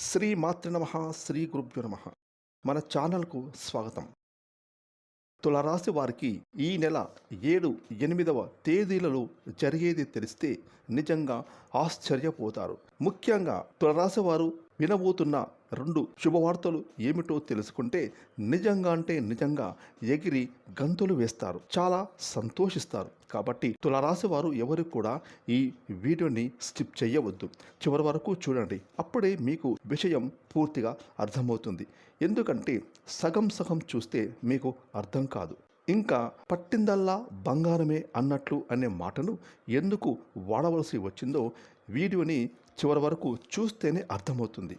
శ్రీ మాతృ నమః శ్రీ గురుభ్యో నమః. మన ఛానల్కు స్వాగతం. తులారాశి వారికి ఈ నెల 7, 8వ తేదీలలో జరిగేది తెలిస్తే నిజంగా ఆశ్చర్యపోతారు. ముఖ్యంగా తులారాశి వారు వినబోతున్న 2 శుభవార్తలు ఏమిటో తెలుసుకుంటే నిజంగా ఎగిరి గంతులు వేస్తారు, చాలా సంతోషిస్తారు. కాబట్టి తులారాశి వారు ఎవరు కూడా ఈ వీడియోని స్కిప్ చేయవద్దు, చివరి వరకు చూడండి. అప్పుడే మీకు విషయం పూర్తిగా అర్థమవుతుంది. ఎందుకంటే సగం చూస్తే మీకు అర్థం కాదు. ఇంకా పట్టిందల్లా బంగారమే అన్నట్లు అనే మాటను ఎందుకు వాడవలసి వచ్చిందో వీడియోని చివరి వరకు చూస్తేనే అర్థమవుతుంది.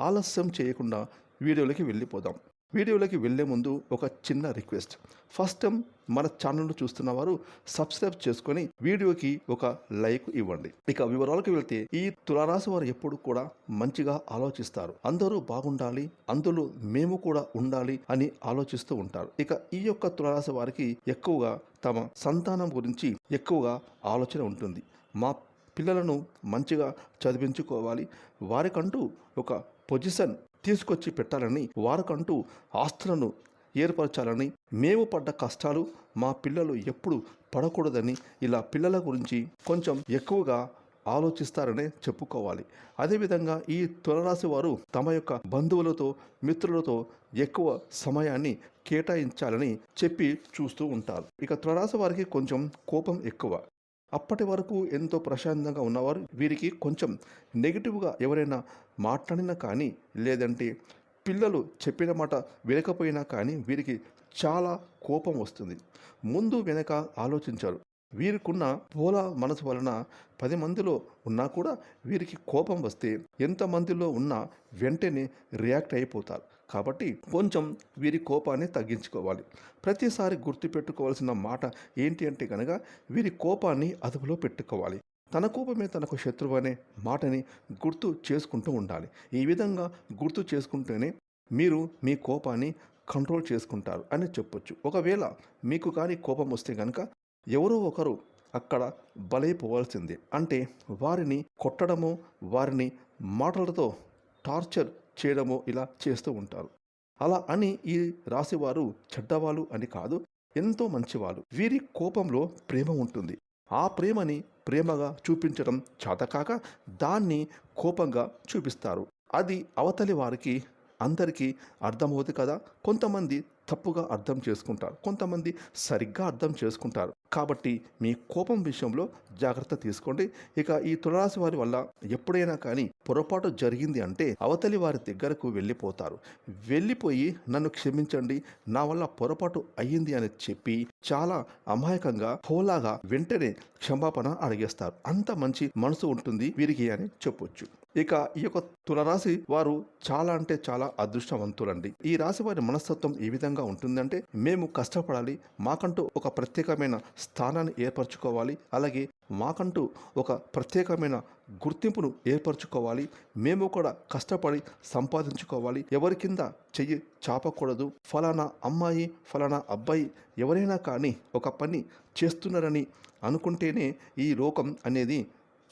ఆలస్యం చేయకుండా వీడియోలోకి వెళ్ళిపోదాం. వీడియోలోకి వెళ్ళే ముందు ఒక చిన్న రిక్వెస్ట్. ఫస్ట్ టైం మన ఛానల్ను చూస్తున్న వారు సబ్స్క్రైబ్ చేసుకొని వీడియోకి ఒక లైక్ ఇవ్వండి. ఇక వివరాలకు వెళ్తే ఈ తులారాశి వారు ఎప్పుడు కూడా మంచిగా ఆలోచిస్తారు. అందరూ బాగుండాలి, అందులో మేము కూడా ఉండాలి అని ఆలోచిస్తూ ఉంటారు. ఇక ఈ యొక్క తులారాశి వారికి ఎక్కువగా తమ సంతానం గురించి ఎక్కువగా ఆలోచన ఉంటుంది. మా పిల్లలను మంచిగా చదివించుకోవాలి, వారికంటూ ఒక పొజిషన్ తీసుకొచ్చి పెట్టాలని, వారికంటూ ఆస్తులను ఏర్పరచాలని, మేము పడ్డ కష్టాలు మా పిల్లలు ఎప్పుడు పడకూడదని ఇలా పిల్లల గురించి కొంచెం ఎక్కువగా ఆలోచిస్తారనే చెప్పుకోవాలి. అదేవిధంగా ఈ తులారాశి వారు తమ యొక్క బంధువులతో, మిత్రులతో ఎక్కువ సమయాన్ని కేటాయించాలని చెప్పి చూస్తూ ఉంటారు. ఇక తులారాశి వారికి కొంచెం కోపం ఎక్కువ. అప్పటి వరకు ఎంతో ప్రశాంతంగా ఉన్నవారు వీరికి కొంచెం నెగిటివ్గా ఎవరైనా మాట్లాడినా కానీ, లేదంటే పిల్లలు చెప్పిన మాట వినకపోయినా కానీ వీరికి చాలా కోపం వస్తుంది. ముందు వెనక ఆలోచించారు. వీరికున్న పోలా మనసు వలన 10 మందిలో ఉన్నా కూడా వీరికి కోపం వస్తే ఎంతమందిలో ఉన్నా వెంటనే రియాక్ట్ అయిపోతారు. కాబట్టి కొంచెం వీరి కోపాన్ని తగ్గించుకోవాలి. ప్రతిసారి గుర్తుపెట్టుకోవాల్సిన మాట ఏంటి అంటే కనుక వీరి కోపాన్ని అదుపులో పెట్టుకోవాలి. తన కోపమే తనకు శత్రువు అనే మాటని గుర్తు చేసుకుంటూ ఉండాలి. ఈ విధంగా గుర్తు చేసుకుంటేనే మీరు మీ కోపాన్ని కంట్రోల్ చేసుకుంటారు అని చెప్పొచ్చు. ఒకవేళ మీకు కానీ కోపం వస్తే కనుక ఎవరో ఒకరు అక్కడ బలైపోవాల్సిందే. అంటే వారిని కొట్టడమో, వారిని మాటలతో టార్చర్ చేయడమో ఇలా చేస్తూ ఉంటారు. అలా అని ఈ రాశివారు చెడ్డవాళ్ళు అని కాదు, ఎంతో మంచివాళ్ళు. వీరి కోపంలో ప్రేమ ఉంటుంది. ఆ ప్రేమని ప్రేమగా చూపించడం చేతకాక దాన్ని కోపంగా చూపిస్తారు. అది అవతలి వారికి అందరికీ అర్థమవుతుంది కదా. కొంతమంది తప్పుగా అర్థం చేసుకుంటారు, కొంతమంది సరిగ్గా అర్థం చేసుకుంటారు. కాబట్టి మీ కోపం విషయంలో జాగ్రత్త తీసుకోండి. ఇక ఈ తులారాశి వారి వల్ల ఎప్పుడైనా కానీ పొరపాటు జరిగింది అంటే అవతలి వారి దగ్గరకు వెళ్ళిపోతారు. వెళ్ళిపోయి నన్ను క్షమించండి, నా వల్ల పొరపాటు అయ్యింది అని చెప్పి చాలా అమాయకంగా హోలాగా వెంటనే క్షమాపణ అడిగేస్తారు. అంత మంచి మనసు ఉంటుంది వీరికి అని చెప్పొచ్చు. ఇక ఈ యొక్క తులారాశి వారు చాలా అంటే చాలా అదృష్టవంతులండి. ఈ రాశి వారి మనస్తత్వం ఏ విధంగా ఉంటుందంటే, మేము కష్టపడాలి, మాకంటూ ఒక ప్రత్యేకమైన స్థానాన్ని ఏర్పరచుకోవాలి, అలాగే మాకంటూ ఒక ప్రత్యేకమైన గుర్తింపును ఏర్పరచుకోవాలి, మేము కూడా కష్టపడి సంపాదించుకోవాలి, ఎవరి కింద చెయ్యి చాపకూడదు, ఫలానా అమ్మాయి ఫలానా అబ్బాయి ఎవరైనా కానీ ఒక పని చేస్తున్నారని అనుకుంటేనే ఈ లోకం అనేది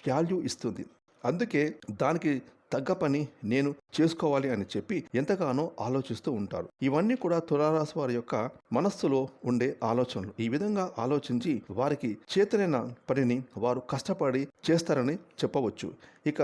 వాల్యూ ఇస్తుంది. అందుకే దానికి తగ్గ పని నేను చేసుకోవాలి అని చెప్పి ఎంతగానో ఆలోచిస్తూ ఉంటారు. ఇవన్నీ కూడా తులారాశి వారి యొక్క మనస్సులో ఉండే ఆలోచనలు. ఈ విధంగా ఆలోచించి వారికి చేతనైన పనిని వారు కష్టపడి చేస్తారని చెప్పవచ్చు. ఇక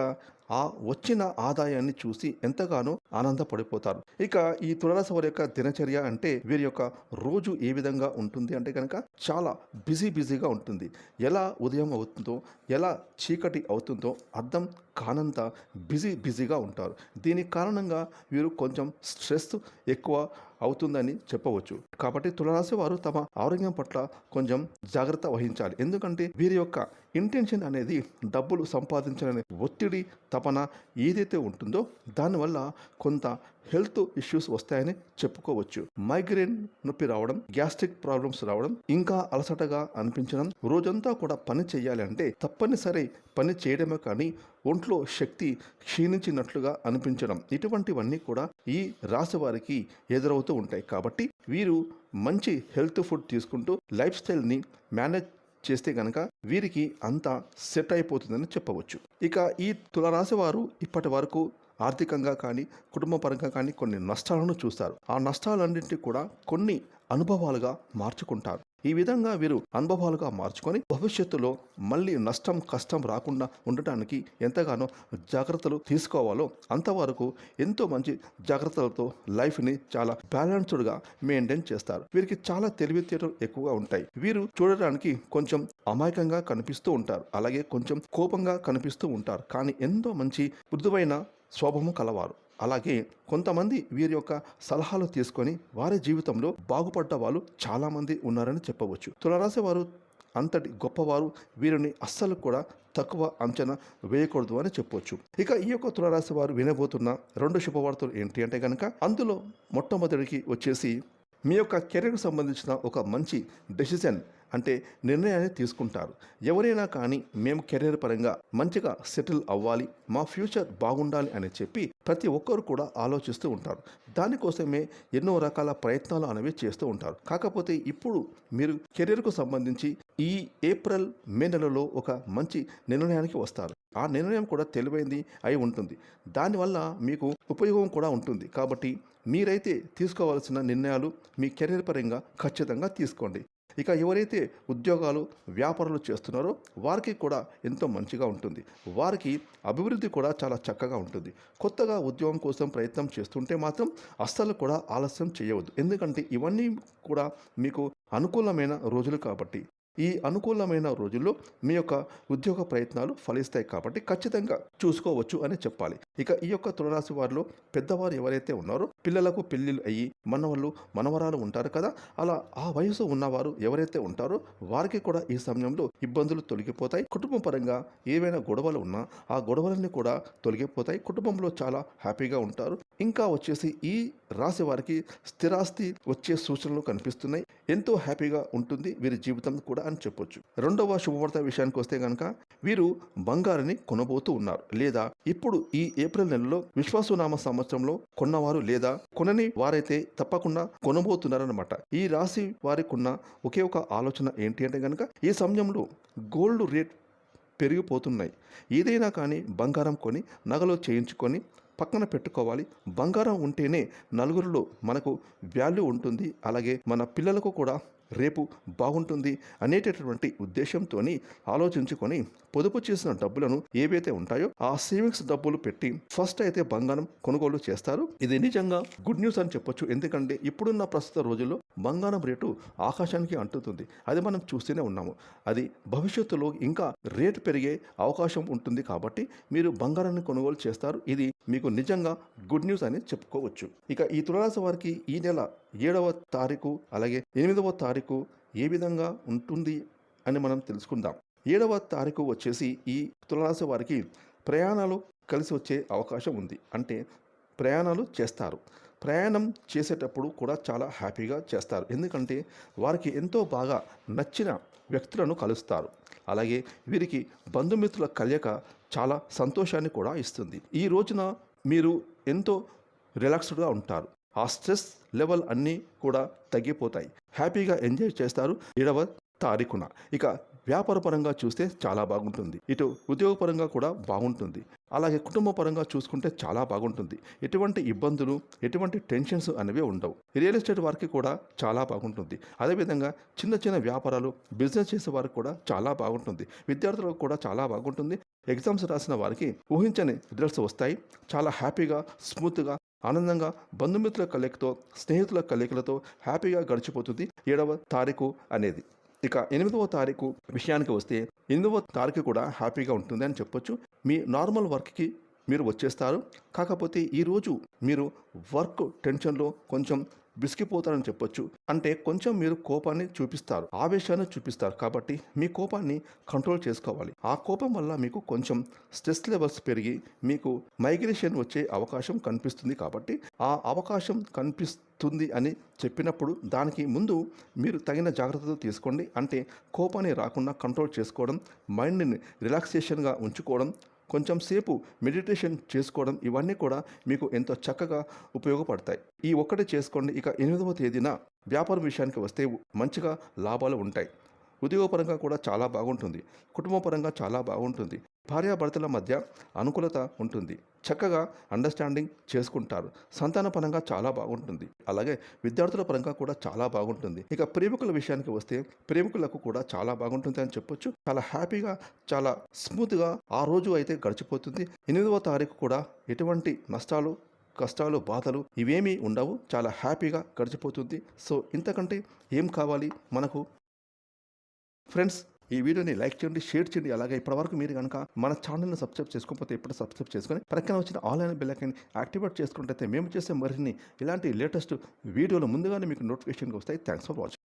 ఆ వచ్చిన ఆదాయాన్ని చూసి ఎంతగానో ఆనందపడిపోతారు. ఇక ఈ తులారాశి వారి యొక్క దినచర్య అంటే వీరి యొక్క రోజు ఏ విధంగా ఉంటుంది అంటే కనుక చాలా బిజీగా ఉంటుంది. ఎలా ఉదయం అవుతుందో, ఎలా చీకటి అవుతుందో అర్థం కానంత బిజీగా ఉంటారు. దీనికి కారణంగా వీరు కొంచెం స్ట్రెస్ ఎక్కువ అవుతుందని చెప్పవచ్చు. కాబట్టి తులారాశి వారు తమ ఆరోగ్యం పట్ల కొంచెం జాగ్రత్త వహించాలి. ఎందుకంటే వీరి యొక్క ఇంటెన్షన్ అనేది డబ్బులు సంపాదించాలనే ఒత్తిడి, తపన ఏదైతే ఉంటుందో దానివల్ల కొంత హెల్త్ ఇష్యూస్ వస్తాయని చెప్పుకోవచ్చు. మైగ్రేన్ నొప్పి రావడం, గ్యాస్ట్రిక్ ప్రాబ్లమ్స్ రావడం, ఇంకా అలసటగా అనిపించడం, రోజంతా కూడా పని చేయాలి అంటే తప్పనిసరి పని చేయడమే కానీ ఒంట్లో శక్తి క్షీణించినట్లుగా అనిపించడం, ఇటువంటివన్నీ కూడా ఈ రాశి వారికి ఎదురవుతూ ఉంటాయి. కాబట్టి వీరు మంచి హెల్త్ ఫుడ్ తీసుకుంటూ లైఫ్ స్టైల్ని మేనేజ్ చేస్తే కనుక వీరికి అంతా సెట్ అయిపోతుందని చెప్పవచ్చు. ఇక ఈ తులారాశి వారు ఇప్పటి వరకు ఆర్థికంగా కానీ కుటుంబ పరంగా కానీ కొన్ని నష్టాలను చూస్తారు. ఆ నష్టాలన్నింటినీ కూడా కొన్ని అనుభవాలుగా మార్చుకుంటారు. ఈ విధంగా వీరు అనుభవాలుగా మార్చుకొని భవిష్యత్తులో మళ్ళీ నష్టం కష్టం రాకుండా ఉండటానికి ఎంతగానో జాగ్రత్తలు తీసుకోవాలో అంతవరకు ఎంతో మంచి జాగ్రత్తలతో లైఫ్ని చాలా బ్యాలెన్స్డ్గా మెయింటైన్ చేస్తారు. వీరికి చాలా తెలివితేటలు ఎక్కువగా ఉంటాయి. వీరు చూడడానికి కొంచెం అమాయకంగా కనిపిస్తూ ఉంటారు, అలాగే కొంచెం కోపంగా కనిపిస్తూ ఉంటారు, కానీ ఎంతో మంచి మృదువైన స్వభావం కలవారు. అలాగే కొంతమంది వీరి యొక్క సలహాలు తీసుకొని వారి జీవితంలో బాగుపడ్డ వాళ్ళు చాలామంది ఉన్నారని చెప్పవచ్చు. తులారాశి వారు అంతటి గొప్పవారు, వీరిని అస్సలు కూడా తక్కువ అంచనా వేయకూడదు అని చెప్పొచ్చు. ఇక ఈ యొక్క తులారాశి వారు వినబోతున్న 2 శుభవార్తలు ఏంటి అంటే కనుక, అందులో మొట్టమొదటికి వచ్చేసి మీ యొక్క కెరీర్కు సంబంధించిన ఒక మంచి డెసిషన్ అంటే నిర్ణయాన్ని తీసుకుంటారు. ఎవరైనా కానీ మేము కెరీర్ పరంగా మంచిగా సెటిల్ అవ్వాలి, మా ఫ్యూచర్ బాగుండాలి అని చెప్పి ప్రతి ఒక్కరు కూడా ఆలోచిస్తూ ఉంటారు. దానికోసమే ఎన్నో రకాల ప్రయత్నాలు అనేవి చేస్తూ ఉంటారు. కాకపోతే ఇప్పుడు మీరు కెరీర్కు సంబంధించి ఈ ఏప్రిల్ మే నెలలో ఒక మంచి నిర్ణయానికి వస్తారు. ఆ నిర్ణయం కూడా తెలివైంది అయి ఉంటుంది. దానివల్ల మీకు ఉపయోగం కూడా ఉంటుంది. కాబట్టి మీరైతే తీసుకోవాల్సిన నిర్ణయాలు మీ కెరీర్ పరంగా ఖచ్చితంగా తీసుకోండి. ఇక ఎవరైతే ఉద్యోగాలు వ్యాపారాలు చేస్తున్నారో వారికి కూడా ఎంతో మంచిగా ఉంటుంది. వారికి అభివృద్ధి కూడా చాలా చక్కగా ఉంటుంది. కొత్తగా ఉద్యోగం కోసం ప్రయత్నం చేస్తుంటే మాత్రం అస్సలు కూడా ఆలస్యం చేయవద్దు. ఎందుకంటే ఇవన్నీ కూడా మీకు అనుకూలమైన రోజులు కాబట్టి ఈ అనుకూలమైన రోజుల్లో మీ యొక్క ఉద్యోగ ప్రయత్నాలు ఫలిస్తాయి కాబట్టి ఖచ్చితంగా చూసుకోవచ్చు అని చెప్పాలి. ఇక ఈ యొక్క తులారాశి వారిలో పెద్దవారు ఎవరైతే ఉన్నారో పిల్లలకు పెళ్ళిళ్ళు అయ్యి మనవళ్ళు మనవరాలు ఉంటారు కదా, అలా ఆ వయసు ఉన్నవారు ఎవరైతే ఉంటారో వారికి కూడా ఈ సమయంలో ఇబ్బందులు తొలగిపోతాయి. కుటుంబ పరంగా ఏవైనా గొడవలు ఉన్నా ఆ గొడవలన్నీ కూడా తొలగిపోతాయి. కుటుంబంలో చాలా హ్యాపీగా ఉంటారు. ఇంకా వచ్చేసి ఈ రాశి వారికి స్థిరాస్తి వచ్చే సూచనలు కనిపిస్తున్నాయి. ఎంతో హ్యాపీగా ఉంటుంది వీరి జీవితం కూడా అని చెప్పొచ్చు. రెండవ శుభవార్త విషయానికి వస్తే కనుక వీరు బంగారాన్ని కొనబోతూ ఉన్నారు, లేదా ఇప్పుడు ఈ ఏప్రిల్ నెలలో విశ్వాసనామ సంవత్సరంలో కొన్నవారు లేదా కొనని వారైతే తప్పకుండా కొనబోతున్నారన్నమాట. ఈ రాశి వారికి ఉన్న ఒకే ఒక ఆలోచన ఏంటి అంటే కనుక ఈ సమయంలో గోల్డ్ రేట్ పెరిగిపోతున్నాయి. ఏదైనా కానీ బంగారం కొని నగలు చేయించుకొని పక్కన పెట్టుకోవాలి. బంగారం ఉంటేనే నలుగురిలో మనకు వాల్యూ ఉంటుంది, అలాగే మన పిల్లలకు కూడా రేపు బాగుంటుంది అనేటటువంటి ఉద్దేశంతో ఆలోచించుకొని పొదుపు చేసిన డబ్బులను ఏవైతే ఉంటాయో ఆ సేవింగ్స్ డబ్బులు పెట్టి ఫస్ట్ అయితే బంగారం కొనుగోలు చేస్తారు. ఇది నిజంగా గుడ్ న్యూస్ అని చెప్పొచ్చు. ఎందుకంటే ఇప్పుడున్న ప్రస్తుత రోజుల్లో బంగారం రేటు ఆకాశానికి అంటుతుంది. అది మనం చూస్తూనే ఉన్నాము. అది భవిష్యత్తులో ఇంకా రేటు పెరిగే అవకాశం ఉంటుంది. కాబట్టి మీరు బంగారాన్ని కొనుగోలు చేస్తారు. ఇది మీకు నిజంగా గుడ్ న్యూస్ అని చెప్పుకోవచ్చు. ఇక ఈ తులారాశి వారికి ఈ నెల 7వ తారీఖు అలాగే 8వ తారీఖు ఏ విధంగా ఉంటుంది అని మనం తెలుసుకుందాం. 7వ తారీఖు వచ్చేసి ఈ తులారాశి వారికి ప్రయాణాలు కలిసి వచ్చే అవకాశం ఉంది. అంటే ప్రయాణాలు చేస్తారు. ప్రయాణం చేసేటప్పుడు కూడా చాలా హ్యాపీగా చేస్తారు. ఎందుకంటే వారికి ఎంతో బాగా నచ్చిన వ్యక్తులను కలుస్తారు. అలాగే వీరికి బంధుమిత్రుల కలయిక చాలా సంతోషాన్ని కూడా ఇస్తుంది. ఈ రోజున మీరు ఎంతో రిలాక్స్డ్గా ఉంటారు. ఆ స్ట్రెస్ లెవెల్ అన్నీ కూడా తగ్గిపోతాయి. హ్యాపీగా ఎంజాయ్ చేస్తారు 7వ తారీఖున. ఇక వ్యాపార పరంగా చూస్తే చాలా బాగుంటుంది. ఇటు ఉద్యోగపరంగా కూడా బాగుంటుంది. అలాగే కుటుంబ పరంగా చూసుకుంటే చాలా బాగుంటుంది. ఎటువంటి ఇబ్బందులు ఎటువంటి టెన్షన్స్ అనేవి ఉండవు. రియల్ ఎస్టేట్ వారికి కూడా చాలా బాగుంటుంది. అదేవిధంగా చిన్న చిన్న వ్యాపారాలు బిజినెస్ చేసే వారికి కూడా చాలా బాగుంటుంది. విద్యార్థులకు కూడా చాలా బాగుంటుంది. ఎగ్జామ్స్ రాసిన వారికి ఊహించని రిజల్ట్స్ వస్తాయి. చాలా హ్యాపీగా స్మూత్గా ఆనందంగా బంధుమిత్రుల కలయికతో స్నేహితుల కలయికలతో హ్యాపీగా గడిచిపోతుంది 7వ తారీఖు అనేది. ఇక 8వ తారీఖు విషయానికి వస్తే 8వ తారీఖు కూడా హ్యాపీగా ఉంటుంది అని చెప్పొచ్చు. మీ నార్మల్ వర్క్కి మీరు వచ్చేస్తారు. కాకపోతే ఈరోజు మీరు వర్క్ టెన్షన్లో కొంచెం విసిగిపోతారని చెప్పొచ్చు. అంటే కొంచెం మీరు కోపాన్ని చూపిస్తారు, ఆవేశాన్ని చూపిస్తారు. కాబట్టి మీ కోపాన్ని కంట్రోల్ చేసుకోవాలి. ఆ కోపం వల్ల మీకు కొంచెం స్ట్రెస్ లెవెల్స్ పెరిగి మీకు మైగ్రేషన్ వచ్చే అవకాశం కనిపిస్తుంది. కాబట్టి ఆ అవకాశం కనిపిస్తుంది అని చెప్పినప్పుడు దానికి ముందు మీరు తగిన జాగ్రత్తలు తీసుకోండి. అంటే కోపాన్ని రాకుండా కంట్రోల్ చేసుకోవడం, మైండ్ని రిలాక్సేషన్గా ఉంచుకోవడం, కొంచెం సేపు మెడిటేషన్ చేసుకోవడం, ఇవన్నీ కూడా మీకు ఎంతో చక్కగా ఉపయోగపడతాయి. ఈ ఒక్కటి చేసుకోండి. ఇక 8వ తేదీన వ్యాపారం విషయానికి వస్తే మంచిగా లాభాలు ఉంటాయి. ఉద్యోగపరంగా కూడా చాలా బాగుంటుంది. కుటుంబ పరంగా చాలా బాగుంటుంది. భార్యాభర్తల మధ్య అనుకూలత ఉంటుంది. చక్కగా అండర్స్టాండింగ్ చేసుకుంటారు. సంతాన పరంగా చాలా బాగుంటుంది. అలాగే విద్యార్థుల పరంగా కూడా చాలా బాగుంటుంది. ఇక ప్రేమికుల విషయానికి వస్తే ప్రేమికులకు కూడా చాలా బాగుంటుంది అని చెప్పొచ్చు. చాలా హ్యాపీగా, చాలా స్మూత్‌గా ఆ రోజు అయితే గడిచిపోతుంది. 8వ తారీఖు కూడా ఎటువంటి నష్టాలు, కష్టాలు, బాధలు ఇవేమీ ఉండవు. చాలా హ్యాపీగా గడిచిపోతుంది. సో ఇంతకంటే ఏం కావాలి మనకు? ఫ్రెండ్స్, ఈ వీడియోని లైక్ చేయండి, షేర్ చేయండి. అలాగే ఇప్పటివరకు మీరు కనుక మన ఛానల్ని సబ్స్క్రైబ్ చేసుకోకపోతే ఇప్పుడు సబ్స్క్రైబ్ చేసుకొని పక్కన వచ్చిన ఆల్ అయిన బెల్ ఐకాన్ యాక్టివేట్ చేసుకుంటే మేము చేసే మరిన్ని ఇలాంటి లేటెస్ట్ వీడియోలు ముందుగానే మీకు నోటిఫికేషన్గా వస్తాయి. Thanks for watching.